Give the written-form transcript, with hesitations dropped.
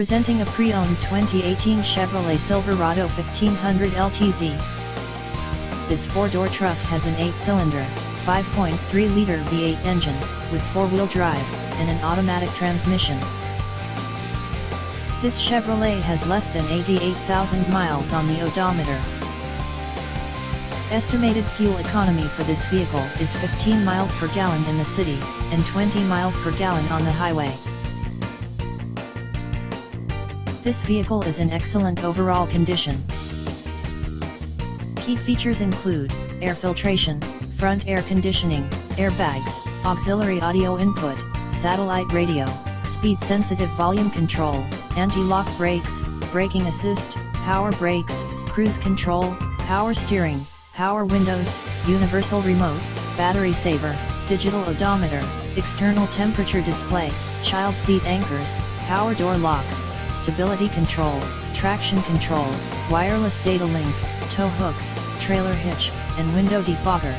Presenting a pre-owned 2018 Chevrolet Silverado 1500 LTZ. This four-door truck has an 8-cylinder, 5.3-liter V8 engine, with four-wheel drive, and an automatic transmission. This Chevrolet has less than 88,000 miles on the odometer. Estimated fuel economy for this vehicle is 15 miles per gallon in the city, and 20 miles per gallon on the highway. This vehicle is in excellent overall condition. Key features include air filtration, front air conditioning, airbags, auxiliary audio input, satellite radio, speed-sensitive volume control, anti-lock brakes, braking assist, power brakes, cruise control, power steering, power windows, universal remote, battery saver, digital odometer, external temperature display, child seat anchors, power door locks, stability control, traction control, wireless data link, tow hooks, trailer hitch, and window defogger.